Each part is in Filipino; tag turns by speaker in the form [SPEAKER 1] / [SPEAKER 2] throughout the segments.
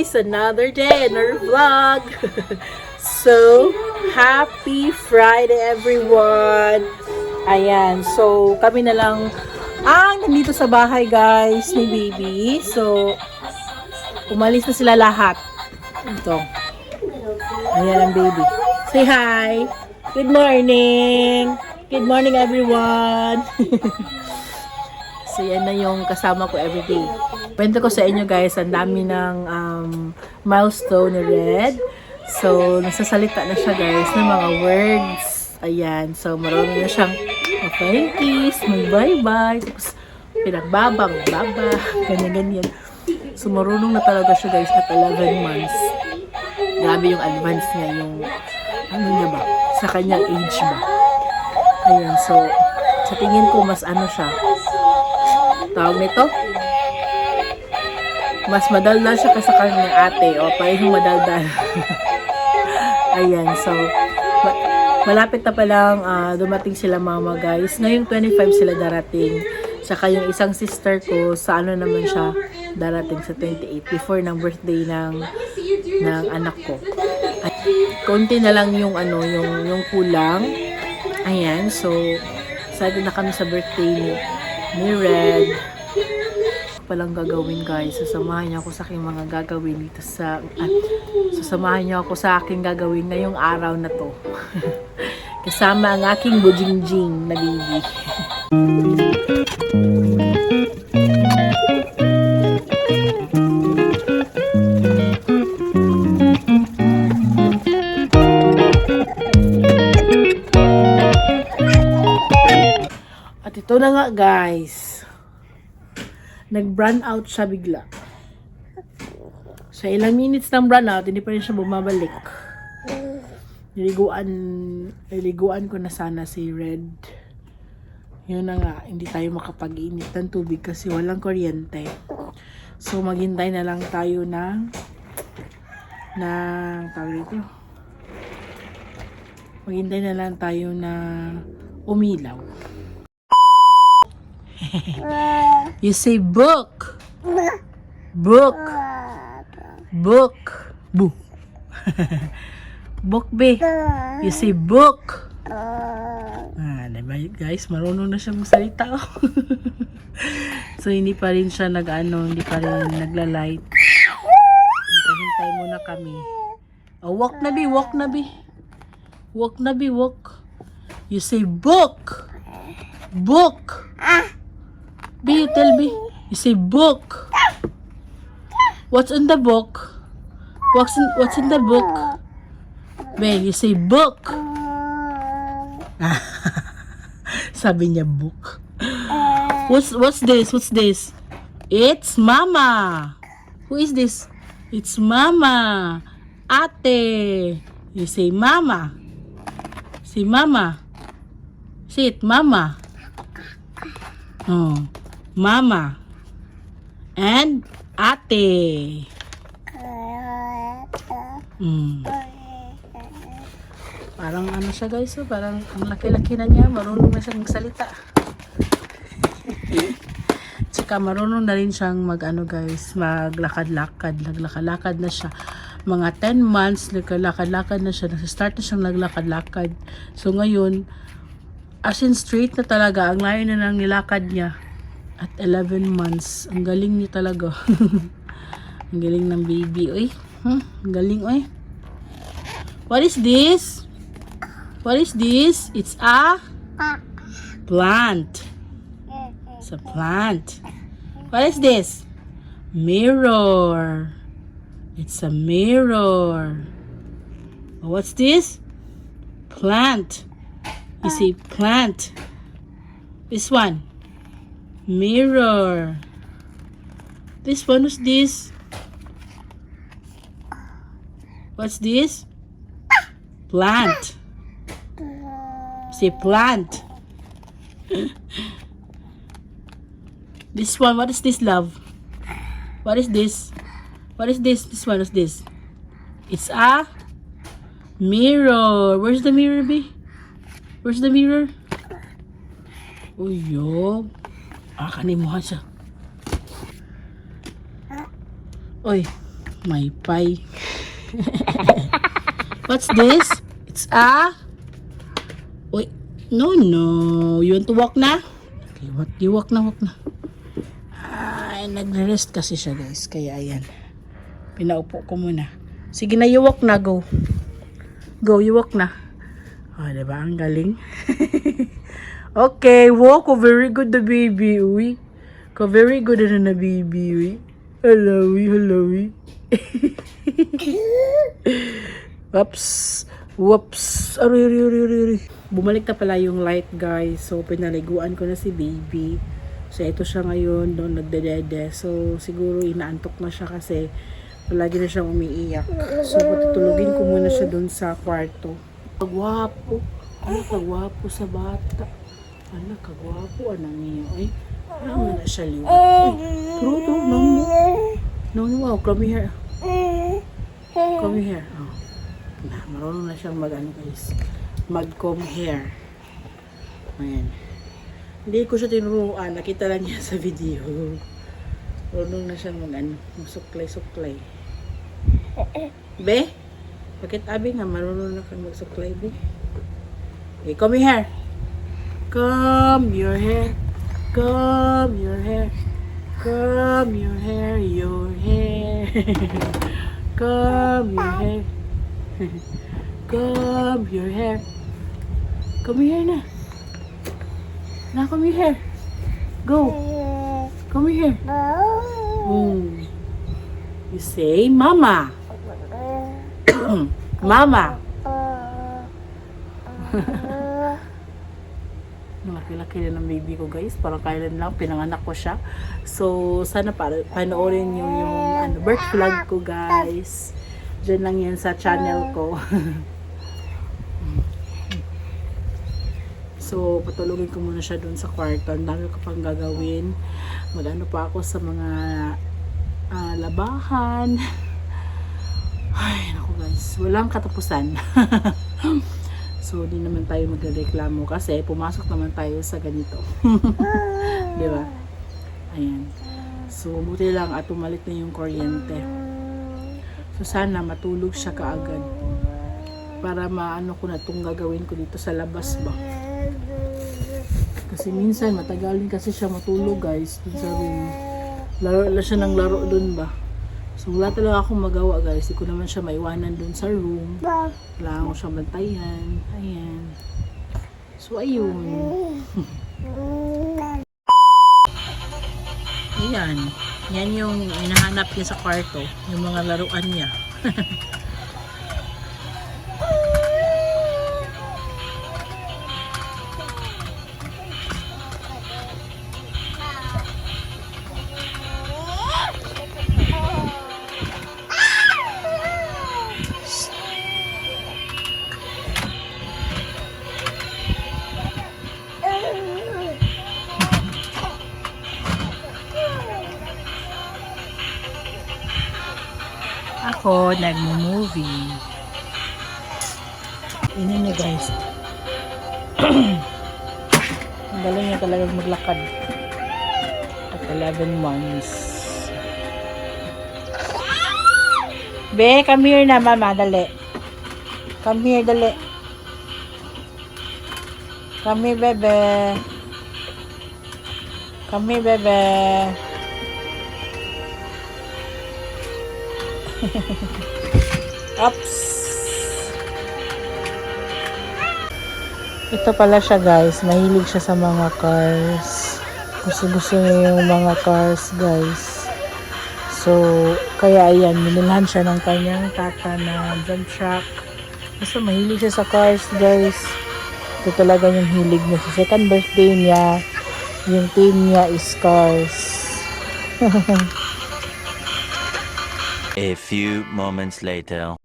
[SPEAKER 1] guys! Another day, another vlog! So, happy Friday everyone! Ayan, so kami na lang ang nandito sa bahay guys ni baby. So, umalis na sila lahat. Ito. Ayan ang baby. Say hi! Good morning! Good morning everyone! So, yan na yung kasama ko everyday. Kwento ko sa inyo guys, ang dami ng milestone ni Red. So, nasasalita na siya guys ng mga words. Ayan. So, marunong na siyang thank kiss, mag-bye-bye. Tapos, pinagbabang, baba, ganyan-ganyan. So, marunong na talaga siya guys at 11 months. Grabe yung advance niya, yung ano niya ba? Sa kanyang age ba? Ayan. So, sa tingin ko, mas ano siya. Tawag nito? Mas madaldal siya kasi sa kanyang ate. O, parehong madaldal. Ayan, so, malapit na palang dumating sila mama guys. Ngayong 25 sila darating. Saka yung isang sister ko, sa ano naman siya darating sa 28. Before ng birthday ng anak ko. At konti na lang yung ano, yung kulang. Ayan, so, excited na kami sa birthday ni Red. Palang gagawin guys. Sasamahan niyo ako sa aking mga gagawin dito sasamahan niyo ako sa aking gagawin ngayong araw na to. Kasama ang aking bujingjing na baby. At ito na nga guys. Nag-brand out siya bigla. Sa ilang minutes ng brand out, hindi pa rin siya bumabalik. Niliguan ko na sana si Red. Yun na nga, hindi tayo makapag-init ng tubig kasi walang kuryente. So, maghintay na lang tayo ng tawag dito. Maghintay na lang tayo na umilaw. You say book. Book. Book. Book. Book be. You say book. Diba guys, marunong na siya magsalita. So hindi pa rin siya hindi pa rin nagla-light. Hintay muna kami. Oh, walk na be, walk na be. Walk na be, walk. You say book. Book. B, tell me. You say book. What's in the book? What's in the book? B, you say book. Sabi niya book. What's this? What's this? It's mama. Who is this? It's mama. Ate. You say mama. Say mama. Say it, mama. Oh. Mama and ate. Parang ano siya guys, so parang ang laki-laki na niya, marunong na siyang magsalita. Tsaka marunong na rin siyang maglakad-lakad. Naglakad-lakad na siya. Mga 10 months, naglakad-lakad na siya. Nag-start na siyang naglakad-lakad. So ngayon, as in straight na talaga, ang layo na ng nilakad niya. At 11 months. Ang galing niya talaga. Ang galing ng baby. Oy. Ang galing, oy. What is this? What is this? It's a plant. It's a plant. What is this? Mirror. It's a mirror. What's this? Plant. You see plant. This one. Mirror. This one, what's this? What's this? Plant. Say plant. This one, what is this, love? What is this? What is this? This one, what's this? It's a mirror. Where's the mirror, be? Where's the mirror? Oh, yo. Kanimuha siya. Oy, My pie. What's this? It's a... Wait. No. You want to walk na? Okay, what? You walk na. Ay, nagre-rest kasi siya guys. Kaya ayan. Pinaupo ko muna. Sige na, you walk na. Go. Go, you walk na. Oh, diba? Ang galing. Okay, walk. Oh, very good the baby. Uy. Very good na baby. Uy. Hello. Whoops. Ari. Bumalik na pala yung light guys. So, pinaliguan ko na si baby. So, ito siya ngayon. Doon nagdedede. So, siguro inaantok na siya kasi palagi na siyang umiiyak. So, patutulugin ko muna siya doon sa kwarto. Kagwapo. Kagwapo sa bata. Kagwapo. Niya. Ay, ano na siya liwa. Ay, true. No, wow. Come here. Oh. Marunong na siyang guys. Mag-comb hair. Ayan. Hindi ko siya tinuruan. Nakita lang niya sa video. Marunong na siyang magsuklay. Be? Bakit abi nga marunong na kang magsuklay, be? Okay, comb your hair. Comb your hair. Comb your hair. Comb your hair. Comb your hair. Comb your hair. Comb your hair na. Comb your hair. Go. Comb your hair. You say, Mama. Mama. Laki-laki na ng baby ko guys. Parang kailan lang pinanganak ko siya. So, sana panoorin niyo yung birth vlog ko guys. Diyan lang yan sa channel ko. So, patulogin ko muna siya dun sa kwarto. Ang dami ko pang gagawin. Mag-ano pa ako sa mga labahan. Ay, naku guys. Walang katapusan. So, di naman tayo magreklamo kasi pumasok naman tayo sa ganito. Diba? Ayan. So, buti lang at umalit na yung kuryente. So, sana matulog siya kaagad. Para maano ko na itong gagawin ko dito sa labas ba. Kasi minsan matagalin kasi siya matulog guys. Dun sa room. Laro na siya ng laro dun ba. So, wala talaga akong magawa guys. Hindi ko naman siya maiwanan dun sa room. Kailangan ko siya bantayan. Ayan. So, ayun. Ayan. Yan yung hinahanap niya sa kwarto. Yung mga laruan niya. Ako, nagmo-movie. Ini na guys. Ang galing niya talagang maglakad. At 11 months. Be, come here na mama, dali. Come here, dali. Come here, bebe. Come here, bebe. Oops. Ito pala siya guys. Mahilig siya sa mga cars. Gusto niya yung mga cars guys. So, kaya ayan. Minilhan siya ng kanyang tata na dump truck. Basta mahilig siya sa cars guys. Ito talaga yung hilig niya. Sa second birthday niya, yung team niya is cars.
[SPEAKER 2] A few moments later.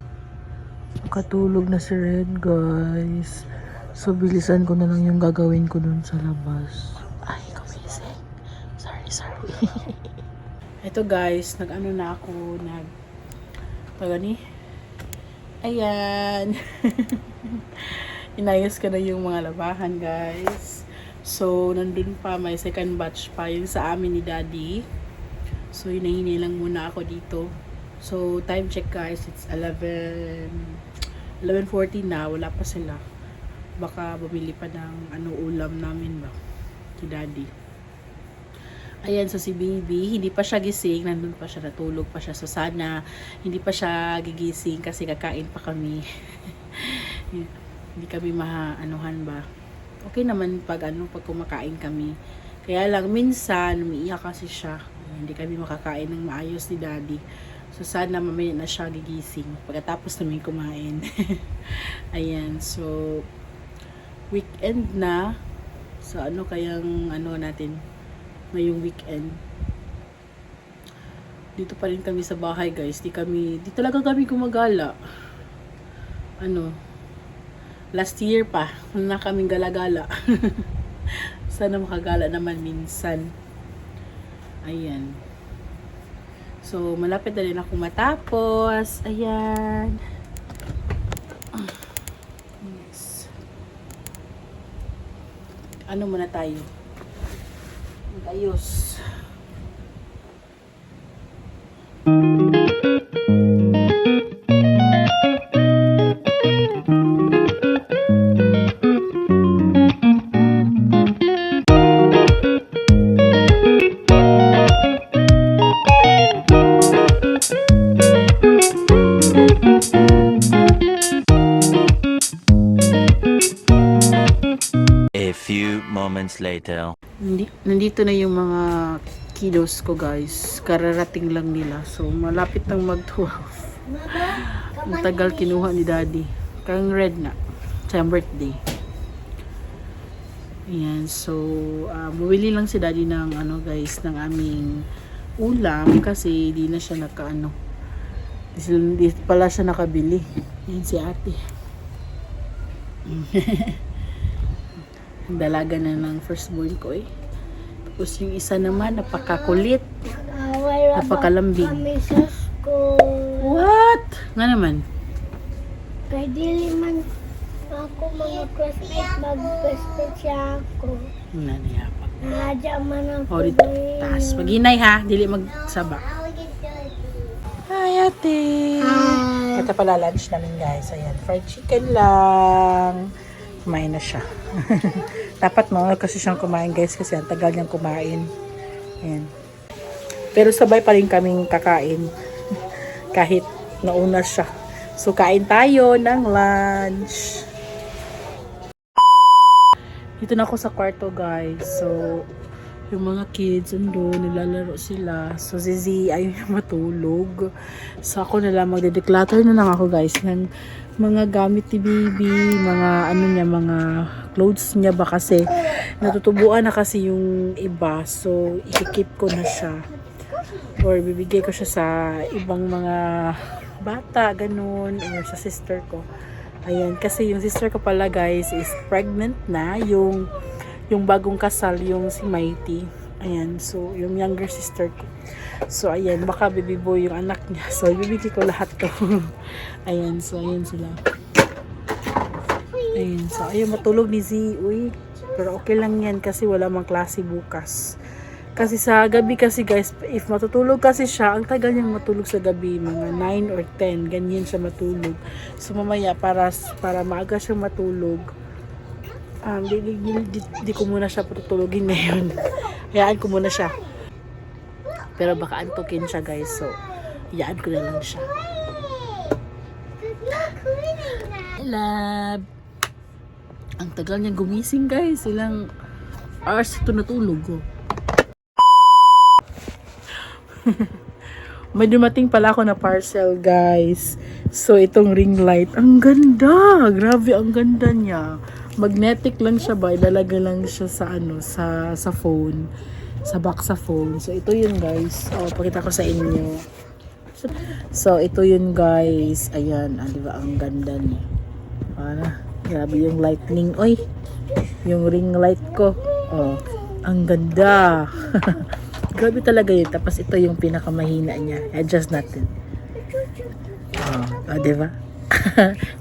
[SPEAKER 1] Katulog na si Red guys. So bilisan ko na lang yung gagawin ko dun sa labas. Ay, kumising. Sorry. Ito guys, nag-ano na ako, tagani. Ayan. Inayos ko na yung mga labahan guys. So, nandun pa, may second batch pa yung sa amin ni Daddy. So, hinahinay lang muna ako dito. So, time check guys, it's 11:40 na, wala pa sila. Baka bumili pa ng ulam namin ba, si daddy. Ayan, so si baby, hindi pa siya gising, nandun pa siya, natulog pa siya. So sana, hindi pa siya gigising kasi kakain pa kami. Hindi kami maanuhan ba. Okay naman pag kumakain kami. Kaya lang, minsan, umiiyak kasi siya. Hindi kami makakain ng maayos ni daddy. So sana mamaya na siya gigising pagkatapos namin kumain. Ayan, so weekend na. So kayang natin ngayong weekend. Dito pa rin kami sa bahay guys. Di talaga kami gumagala. Last year pa, na kaming galagala. Sana makagala naman minsan. Ayan. So, malapit na rin ako matapos. Ayan. Yes. Muna tayo? Ayos.
[SPEAKER 2] A few moments later.
[SPEAKER 1] Nandito na yung mga kiddos ko guys. Kararating lang nila. So, malapit nang mag-12. Ang tagal kinuha ni daddy. Kang red na. Sa birthday. Ayan. So, bumili lang si daddy ng guys, ng aming ulam. Kasi di na siya di pala siya nakabili. Ayan si ate. Ang dalaga na ng firstborn ko eh. Tapos yung isa naman, napakakulit. Napakalambing. What? Nga naman?
[SPEAKER 3] Kaya dili man ako mga classmate mag-classmate siya ako.
[SPEAKER 1] Nanayapag.
[SPEAKER 3] Nadya man ako.
[SPEAKER 1] O, dito. Taas. Maginay ha. Dili magsaba. Hi, ate.
[SPEAKER 3] Hi.
[SPEAKER 1] Ito pala lunch namin guys. Ayan. Fried chicken lang. Kumain na siya. Dapat kasi siyang kumain guys kasi ang tagal niyang kumain. Ayan. Pero sabay pa rin kaming kakain. Kahit nauna siya. So kain tayo ng lunch. Dito na ako sa kwarto guys. So yung mga kids andun, nilalaro sila. So si Z ayun yung matulog. So ako na lang magde-declutter na lang ako guys ng mga gamit ni baby, mga mga clothes niya ba kasi natutubuan na kasi yung iba. So i-keep ko na siya. Or bibigay ko siya sa ibang mga bata, ganun, or sa sister ko. Ayan, kasi yung sister ko pala guys is pregnant na, yung bagong kasal, yung si Mighty. Ayan, so yung younger sister ko. So ayan, baka baby boy yung anak niya. So ibibigay ko lahat to. Ayan, so ayan sila. Ayan, so ayun matulog ni Z. Uy, pero okay lang yan kasi wala mang klase bukas. Kasi sa gabi kasi guys, if matutulog kasi siya, ang tagal niyang matulog sa gabi, mga 9 or 10, ganyan siya matulog. So mamaya, para maaga siya matulog, di ko muna siya patutulogin ngayon. Hayaan ko muna siya. Pero baka antukin siya guys, so hayaan ko na lang siya. Love! Ang tagal niyang gumising guys, ilang hours ito natulog ko. May dumating pala ako na parcel guys. So itong ring light, ang ganda, grabe ang ganda niya. Magnetic lang siya ba, ilalagay lang siya sa sa phone, sa box sa phone. So ito yun guys, pakita ko sa inyo. So ito yun guys, ayan, di ba ang ganda niya. Grabe yung lightning, oy, yung ring light ko, ang ganda. Grabe talaga yun. Tapos ito yung pinakamahina niya. Adjust natin. Diba?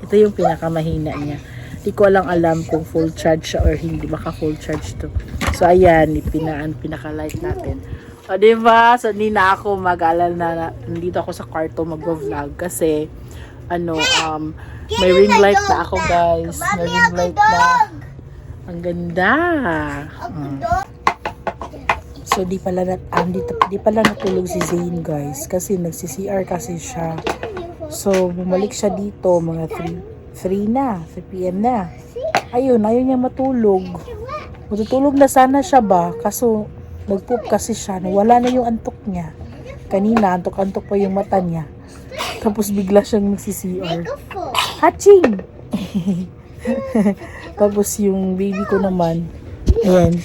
[SPEAKER 1] Ito yung pinakamahina niya. Hindi ko lang alam kung full charge siya or hindi. Baka full charge to. So ayan, pinaka-light natin. O, diba? So, hindi na ako mag-alala na nandito ako sa kwarto mag-vlog kasi may ring light na ako, guys. May ring light na. Ang ganda. So, di pala natulog si Zane, guys. Kasi nagsi-CR kasi siya. So, bumalik siya dito mga 3 p.m. na. Ayun, ayaw niya matulog. Matutulog na sana siya ba? Kaso, nag-poop kasi siya. Wala na yung antok niya. Kanina, antok-antok pa yung mata niya. Tapos bigla siyang magsi-CR. Hatching! Tapos yung baby ko naman, ayan,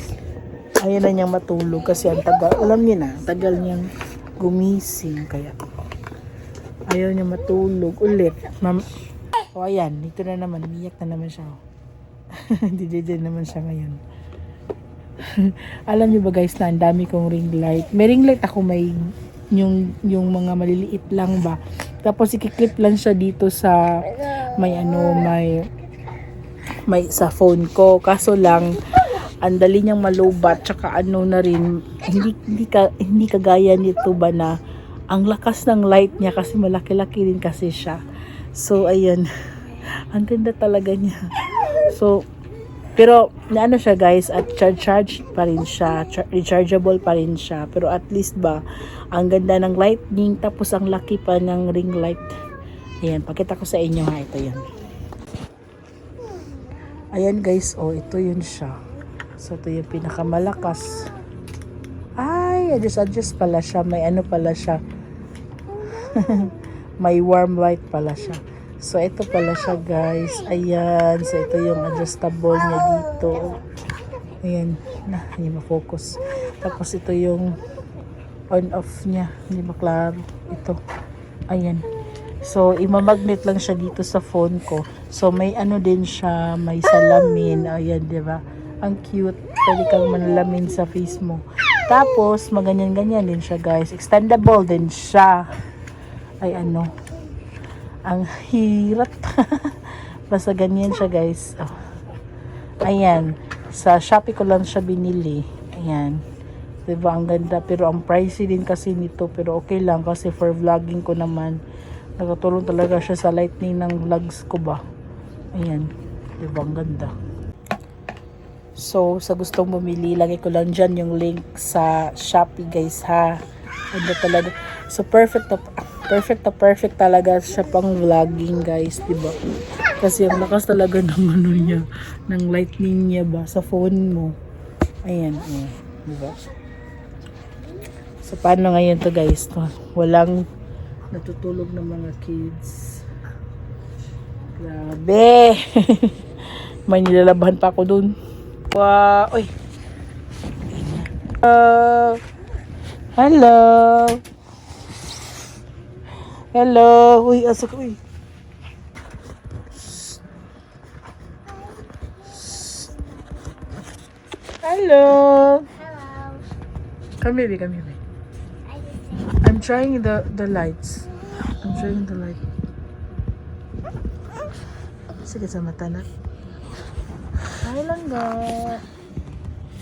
[SPEAKER 1] ayaw na niyang matulog kasi ang tagal, alam niya na, tagal niyang gumising. Kaya, ayaw niya matulog ulit. O ayan, dito na naman, umiyak na naman siya. Dito naman siya ngayon. Alam niyo ba guys na ang dami kong ring light. May ring light ako, may yung mga maliliit lang ba. Tapos ikiklip lang siya dito sa may sa phone ko. Kaso lang ang dali niyang malubat, tsaka na rin hindi kagaya nito ba na ang lakas ng light niya kasi malaki-laki rin kasi siya. So ayun. Ang ganda talaga niya. So pero naano siya guys, at charge pa rin siya, rechargeable pa rin siya, pero at least ba ang ganda ng lightning, tapos ang laki pa ng ring light. Ayan, pakita ko sa inyo ha, ito yun. Ayan guys, oh ito yun siya. So ito yung pinakamalakas. Ay, adjust pala siya, may pala siya. May warm light pala siya. So, ito pala siya guys. Ayan. So, ito yung adjustable niya dito. Ayan. Hindi ma-focus. Tapos, ito yung on-off niya. Hindi maklaro. Ito. Ayan. So, imamagnet lang siya dito sa phone ko. So, may din siya. May salamin. Ayan, diba? Ang cute. Pwede kang manalamin sa face mo. Tapos, maganyan-ganyan din siya guys. Extendable din siya. Ay, ang hirap. Basta ganyan siya guys. Oh. Ayan. Sa Shopee ko lang siya binili. Ayan. Diba ang ganda. Pero ang pricey din kasi nito. Pero okay lang kasi for vlogging ko naman. Nakatulong talaga siya sa lightning ng vlogs ko ba. Ayan. Diba ang ganda. So sa gustong bumili, lagay ko lang dyan yung link sa Shopee guys ha. Ganda talaga. So perfect talaga siya pang vlogging guys, diba? Kasi ang lakas talaga ng niya, ng lightning niya ba sa phone mo. Ayan, diba? So paano ngayon to guys? Walang natutulog ng mga kids. Grabe. May nilalabahan pa ako dun. Wow, oy. Hello. Hello. Uy, asak. Uy. Hello.
[SPEAKER 3] Hello.
[SPEAKER 1] Come here. I'm trying the lights. I'm trying the light. Sige sa mata na. Hi, Langga.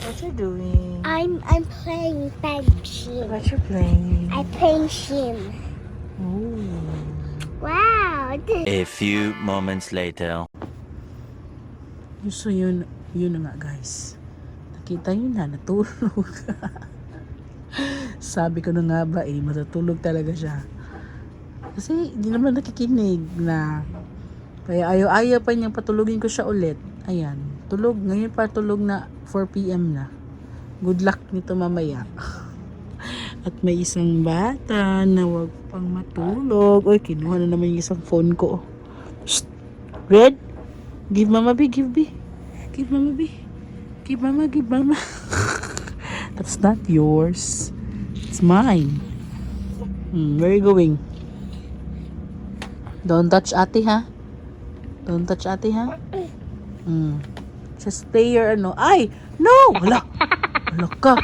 [SPEAKER 1] What you doing?
[SPEAKER 3] I'm playing pension.
[SPEAKER 1] What you playing?
[SPEAKER 3] I pension.
[SPEAKER 1] Ooh.
[SPEAKER 3] Wow.
[SPEAKER 2] A few moments later.
[SPEAKER 1] So yun na nga guys. Nakita nyo na, natulog. Sabi ko na nga ba matutulog talaga siya. Kasi hindi naman nakikinig na. Kaya ayaw pa niyang patulugin ko siya ulit. Ayan, tulog. Ngayon pa tulog na 4 p.m. na. Good luck nito mamaya. At may isang bata na wag pang matulog. Uy, kinuha na naman yung isang phone ko. Shh! Red? Give mama B, give B. Give mama B. Give mama. That's not yours. It's mine. Where are you going? Don't touch ate ha. Don't touch ate ha. Just stay your Ay! No! Wala ka.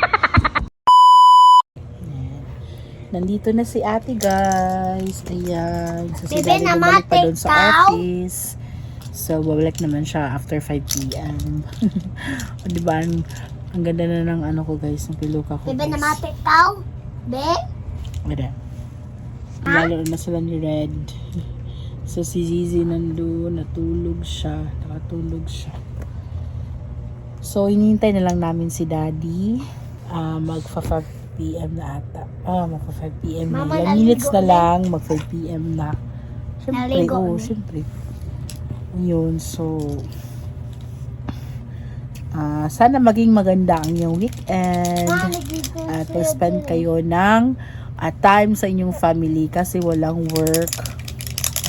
[SPEAKER 1] Nandito na si ate guys. Ayan. So si daddy bumalik pa doon sa office. So babalik naman siya after 5 p.m. O diba ang ganda na ng ko guys, ng piluka ko
[SPEAKER 3] Bebe
[SPEAKER 1] guys.
[SPEAKER 3] na matikaw. Be?
[SPEAKER 1] Ayan. Lalo na sila ni Red. So si Zizi nandun, natulog siya. Nakatulog siya. So hinihintay na lang namin si Daddy. Magfa 5 PM na ata. Magfa 5 PM na.
[SPEAKER 3] Mama,
[SPEAKER 1] Ilang minutes na
[SPEAKER 3] naligo
[SPEAKER 1] lang, mag 5 PM na. Siyempre,
[SPEAKER 3] Naligo na.
[SPEAKER 1] siyempre. Yun, so sana maging maganda ang inyong weekend. At spend kayo ng time sa inyong family kasi walang work.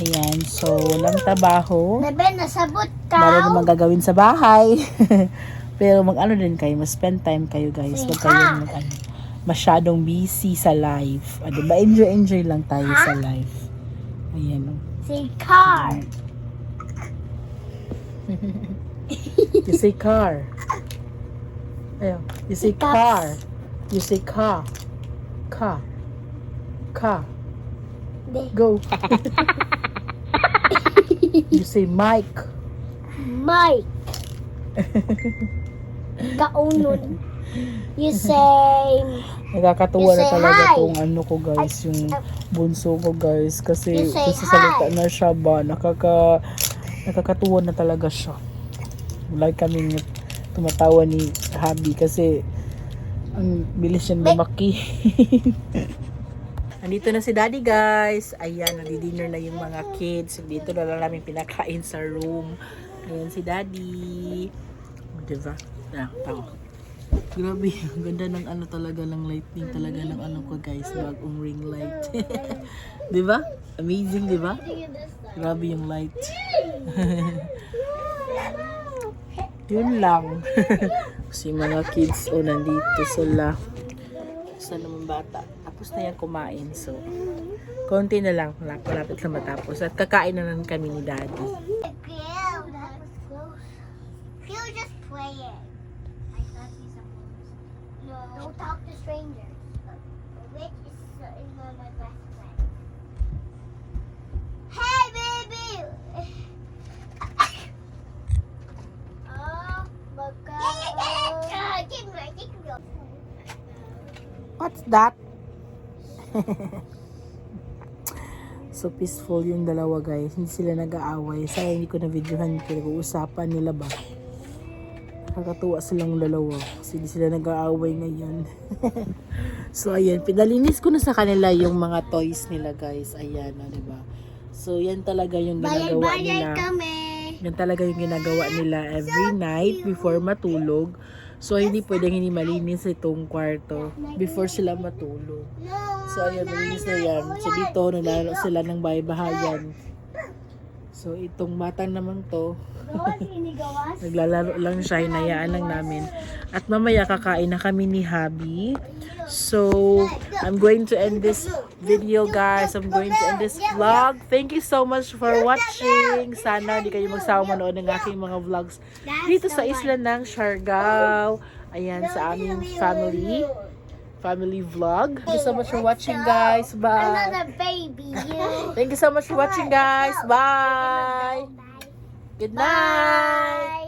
[SPEAKER 1] Ayan, so walang trabaho.
[SPEAKER 3] Bebe, nasabot ka.
[SPEAKER 1] Meron naman gagawin sa bahay. Pero mag-ano din kayo, mas-spend time kayo guys. Huwag kayong masyadong busy sa life. Diba? Enjoy lang tayo sa life. Ayan.
[SPEAKER 3] Say car.
[SPEAKER 1] You say car. Ayan. You say car. You say car. Car. Car.
[SPEAKER 3] Be.
[SPEAKER 1] Go. You say mic.
[SPEAKER 3] Mike. Kaunod. You say...
[SPEAKER 1] Nakakatuwa
[SPEAKER 3] You
[SPEAKER 1] na
[SPEAKER 3] say
[SPEAKER 1] talaga
[SPEAKER 3] hi.
[SPEAKER 1] tong ano ko guys, yung bunso ko guys. Kasi
[SPEAKER 3] You say
[SPEAKER 1] salita
[SPEAKER 3] hi.
[SPEAKER 1] na siya ba, nakakatuwa na talaga siya. Like kami tumatawa ni Habi kasi ang bilis niyang lumaki. Nandito na si Daddy guys. Ayan, nadi-dinner na yung mga kids. Dito na lang namin pinakain sa room. Ayan si Daddy. Diba? Tao. Grabe, ang ganda ng ano talaga ng lighting talaga ng ano ko guys, bagong ring light. 'Di ba? Amazing, 'di ba? Grabe yung light. Yun lang. Kasi mga kids nandito sila. Sa naman bata. Tapos na yan kumain. So, konti na lang. Malapit na matapos. At kakain na lang kami ni Daddy.
[SPEAKER 3] Phil just playing. I thought he's supposed to. No. Don't talk to strangers. Which is not my best friend. Hey, baby! Oh, baka...
[SPEAKER 1] What's that? So peaceful yung dalawa guys. Hindi sila nag-aaway. Sayang hindi ko na videohan. Pinag-uusapan nila ba? Nakakatuwa silang dalawa. Kasi hindi sila nag-aaway ngayon. So ayan. Pinalinis ko na sa kanila yung mga toys nila guys. Ayan. Diba? So yan talaga yung ginagawa nila. Yan talaga yung ginagawa nila every night before matulog. So hindi pwedeng hindi malinis itong kwarto before sila matulog. So ayan, malinis na yan. So dito nalaro sila ng bahay-bahayan. So itong bata naman to, naglalaro lang siya, hinayaan lang namin. At mamaya kakain na kami ni Habi. So I'm going to end this video guys. I'm going to end this vlog. Thank you so much for watching. Sana hindi kayo magsawa manood ng aking mga vlogs dito sa isla ng Siargao. Ayan, sa aming family vlog. Thank you so much for watching guys. Bye.
[SPEAKER 3] Another baby.
[SPEAKER 1] Thank you so much for watching guys. Bye. Good night.
[SPEAKER 3] Bye.